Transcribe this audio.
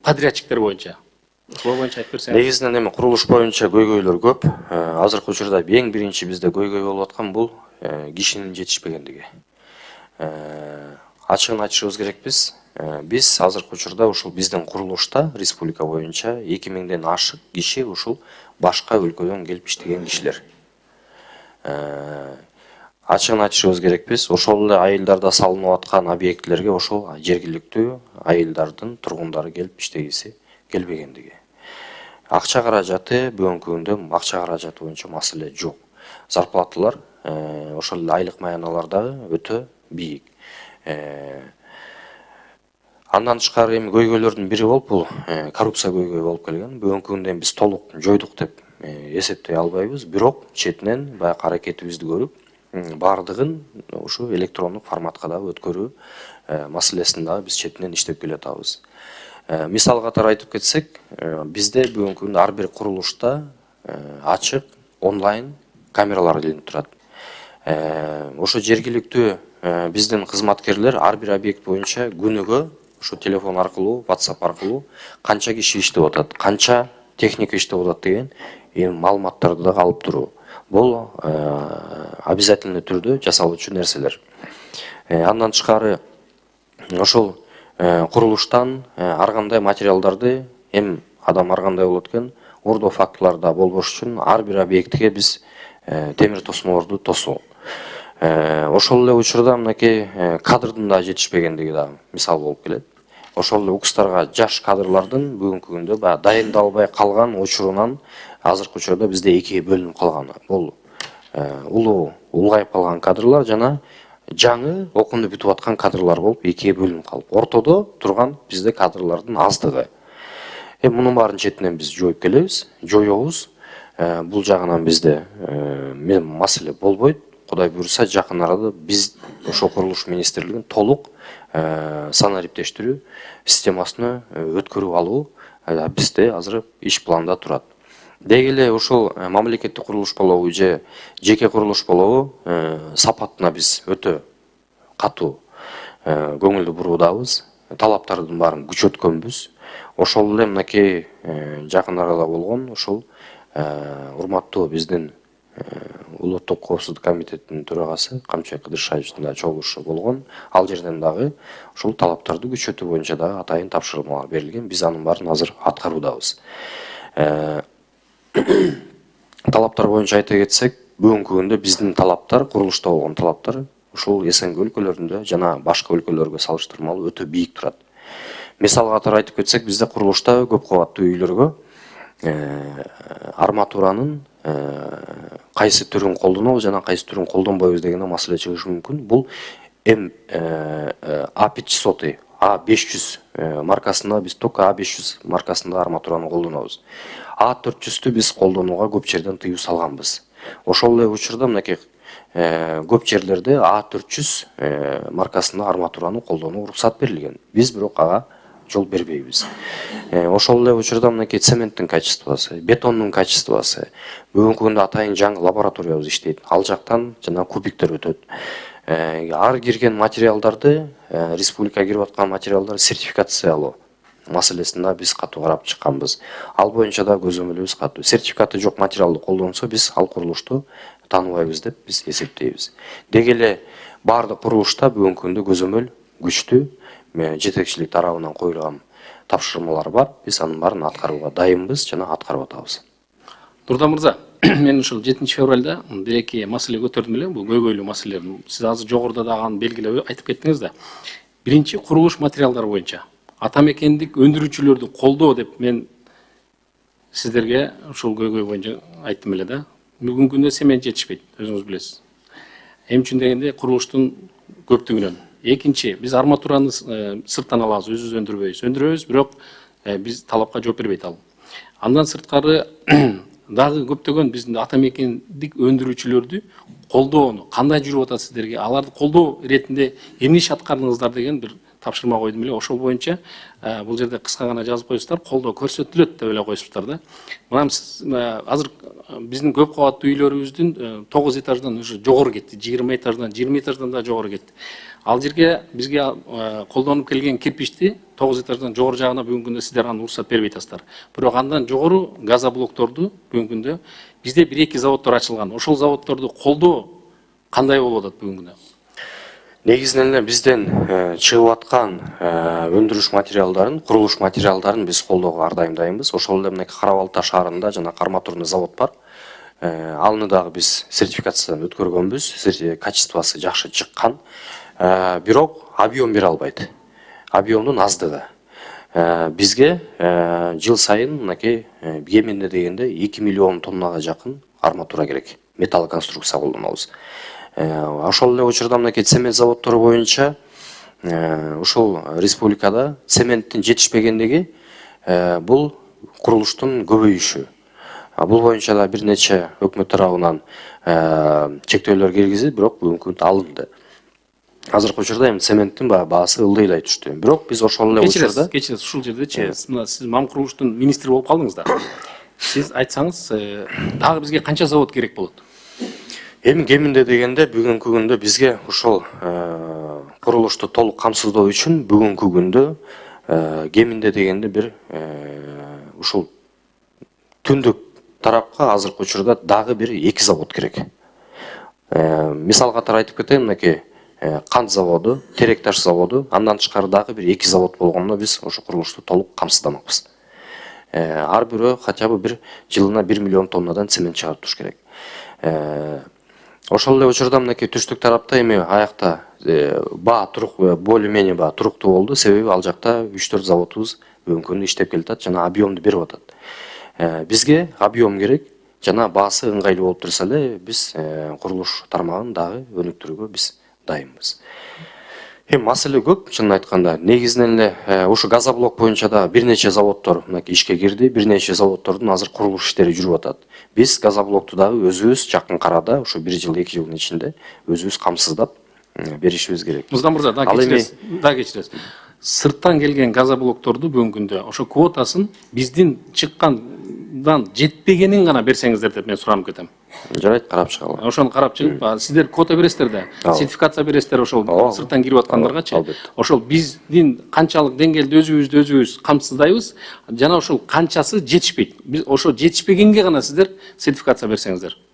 подрядчиктер боюнча. Ошол боюнча айтып берсеңиз. Негизинен эми курулуш боюнча көйгөйлөр көп. Азыркы учурда эң биринчи бизде көйгөй болуп аткан бул кишинин жетишпегендиги. Ачыгын айтышыбыз керекпиз. Биз азыркы учурда ушул биздин курулушта республика боюнча 2000ден ашык киши ушул башка өлкөдөн келип иштеген кишилер. Ачыгын айтышыбыз керекпиз. Ошол эле айылдарда салынып аткан объектилерге ошол жергиликтүү айылдардын тургундары келип иштегиси келбегендиги. Акча каражаты бүгүнкү күндө акча каражаты боюнча маселе жок. Зарплаталар ошол айлык маяналардагы өтө бийик. Андан тышкары эми көйгөйлөрдүн бири болуп бул коррупция көйгөй болуп келген. Бүгүнкү күндө биз толук жойдук деп эсептей албайбыз, бирок четинен баягы аракетибизди көрүп, бардыгын ушу электрондук форматка дагы өткөрүү маселесин дагы биз четинен иштеп келатабыз. Мисал катары айтып кетсек, бизде бүгүнкү күндө ар бир курулушта ачык онлайн камералар илинип турат. Ошо жергиликтүү биздин кызматкерлер ар бир объект боюнча күнүгө ушу телефон аркылуу, WhatsApp аркылуу канча киши иштеп атат, канча техника иштеп атат деген маалыматтарды дагы алып туруу. Бул обязательный түрдө жасалуучу нерселер. Андан тышкары ошол курулуштан ар кандай материалдарды адам ар кандай болот экен, ордо фактыларда болбош үчүн ар бир объектиге биз темир тосмолорду тосуу. Ошол эле учурда мынакей кадрдын да жетишпегендиги да мисал болуп келет. Ошол эле укстарга жаш кадрлардын бүгүнкү күндө баягы дайындалбай калган учурунан азыркы учурда бизде экиге бөлүнүп калганы. Бул улгайып калган кадрлар жана жаңы окууну бүтүп аткан кадрлар болуп экиге бөлүнүп калып, ортодо турган бизде кадрлардын аздыгы. Мунун баарын четинен биз жоюп келебиз, жоебуз. Бул жагынан бизде маселе болбойт. Кудай буйруса жакын арада биз ошол курулуш министрлигин толук санариптештирүү системасына өткөрүп алуу бизде азыр иш планда турат. Деги эле ошол мамлекеттик курулуш болобу же жеке курулуш болобу сапатына биз өтө катуу көңүлдү буруудабыз. Талаптардын баарын күчөткөнбүз. Ошол эле мынакей жакын арада болгон ошол урматтуу биздин Улуттук коопсуздук комитетинин төрагасы Камчыбек Кыдыршаевичтин да чогулушу болгон. Ал жерден дагы ушул талаптарды күчөтүү боюнча дагы атайын тапшырмалар берилген. Биз анын баарын азыр аткаруудабыз. Талаптар боюнча айта кетсек, бүгүнкү күндө биздин талаптар, курулушта болгон талаптар ушул СНГ өлкөлөрүндө жана башка өлкөлөргө салыштырмалуу өтө бийик турат. Мисал катары айтып кетсек, бизде курулушта көп кабаттуу үйлөргө арматуранын кайсы түрүн колдонобуз жана кайсы түрүн колдонбойбуз деген маселе чыгышы мүмкүн. Бул А500, А500 маркасында биз только А500 маркасында арматураны колдонобуз. А400-тү биз колдонууга көп жерден тыюу салганбыз. Ошол эле учурда мынакей көп жерлерде А400 маркасында арматураны колдонуу уруксат берилген. Биз бирок ага жол бербейбиз. Ошол эле учурда мынакей цементтин качествосы, бетондун качествосы бүгүнкү күндө атайын жаңы лабораториябыз иштейт. Ал жактан жана кубиктер өтөт. Ар кирген материалдарды, республикага кирип аткан материалдарды сертификациялоо маселесинде биз катуу карап чыкканбыз. Ал боюнча да көзөмөлүбүз катуу. Сертификаты жок материалды колдонсо биз ал курулушту тааныбайбыз деп биз эсептейбиз. Деги эле бардык курулушта бүгүнкү күндө көзөмөл күчтүү жетекчилик тарабынан коюлган тапшырмалар бар. Биз анын баарын аткарууга дайынбыз жана аткарып атабыз. Нурдан мырза, мен ушул 7-февралда бир-эки маселе көтөрдүм эле, бул көйгөйлүү маселелерди. Сиз азыр жогоруда дагы аны белгилеп айтып кеттиңиз да. Биринчи курулуш материалдары боюнча атамекендик өндүрүүчүлөрдү колдоо деп мен сиздерге ушул көйгөй боюнча айттым эле да. Бүгүнкү күндө цемент жетишпейт, өзүңүз билесиз. Эмне үчүн дегенде курулуштун көптүгүнөн. Экинчи, биз арматураны сырттан алабыз, өзүбүз өндүрөбүз, бирок биз талапка жооп бербейт ал. Андан сырткары дагы көптөгөн биздин атамекендик өндүрүүчүлөрдү колдоону кандай жүрүп атат сиздерге, аларды колдоо иретинде эмне иш аткардыңыздар деген бир тапшырма койдум эле. Ошол боюнча бул жерде кыска гана жазып коюңуздар, колдоо көрсөтүлөт деп эле коюшуптар да. Мына азыр биздин көп кабаттуу үйлөрүбүздүн 9 этаждан уже жогору кетти, 20 этаждан да жогору кетти. Ал жерге бизге колдонуп келген кирпичти 9 этаждан жогору жагына бүгүнкү күндө сиздер аны уруксат бербей атасыздар. Бирок андан жогору газоблокторду бүгүнкү күндө бизде 1-2 заводдор ачылган. Ошол заводдорду колдоо кандай болуп атат бүгүнкү күндө? Негизинен эле бизден чыгып аткан өндүрүш материалдарын, курулуш материалдарын биз колдоого ар дайым дайынбыз. Ошол эле мынакей Кара Балта шаарында жана арматурный завод бар. Алны дагы биз сертификациядан өткөргөнбүз. Качествосы жакшы чыккан. Бирок объем бере албайт. Объемдун аздыгы. Бизге жыл сайын мынакей кеминде дегенде 2 миллион тоннага жакын арматура керек. Металл конструкция колдонобуз. Ошол эле учурда мынакей цемент заводдору боюнча ушул республикада цементтин жетишпегендиги бул курулуштун көбөйүшү. Бул боюнча да бир нече өкмөт тарабынан чектөөлөр киргизилип, бирок бүгүнкү күндө алынды. Азыркы учурда эми цементтин баасы ылдыйлай түштү. Бирок биз ошол эле учурда кечиресиз, ушул жердечи мына сиз мам курулуштун министри болуп калдыңыз да. Сиз айтсаңыз, дагы бизге канча завод керек болот? Эми кеминде дегенде бүгүнкү күндө бизге ушул курулушту толук камсыздоо үчүн бүгүнкү күндө кеминде дегенде бир ушул түндүк тарапка азыркы учурда дагы бир 2 завод керек. Мисал катары айтып кетейин, мынакей кант заводу, терек таш заводу, андан тышкары дагы бир 2 завод болгондо биз ошол курулушту толук камсыздамакпыз. Ар бирөө хотя бы бир жылына 1 миллион тоннадан цемент чыгарып туруш керек. Ошол эле учурда мынакей түштүк тарапта эми аякта баа турук, более-менее баа туруктуу болду. Себеби ал жакта 3-4 заводубуз бүгүнкү күндө иштеп келатат жана объемду берип атат. Бизге объем керек жана баасы ыңгайлуу болуп турса эле биз курулуш тармагын дагы өнүктүрүүгө биз дайынбыз. Эми маселе көп, чынын айтканда. Негизинен эле ушу газоблок боюнча да бир нече заводдор мынакей ишке кирди, бир нече заводдордун азыр курулуш иштери жүрүп атат. Биз газоблокту дагы өзүбүз жакын карада, ушу 1 жыл 2 жылдын ичинде өзүбүз камсыздап беришибиз керек. Муздан мырза, да кечиресиз. Сырттан келген газоблокторду бүгүнкү күндө ошо квотасын биздин чыккандан жетпегенин гана берсеңиздер деп мен суранып кетем. Жарайт, карап чыгалы. Ошону карап чыгып, сиздер квота бересиздер да, сертификация бересиздер ошол сырттан кирип аткандаргачы. Ошол биздин канчалык деңгээлде өзүбүз камсыздайбыз, жана ошол канчасы жетишпейт. Биз ошо жетишпегенге гана сиздер сертификация берсеңиздер.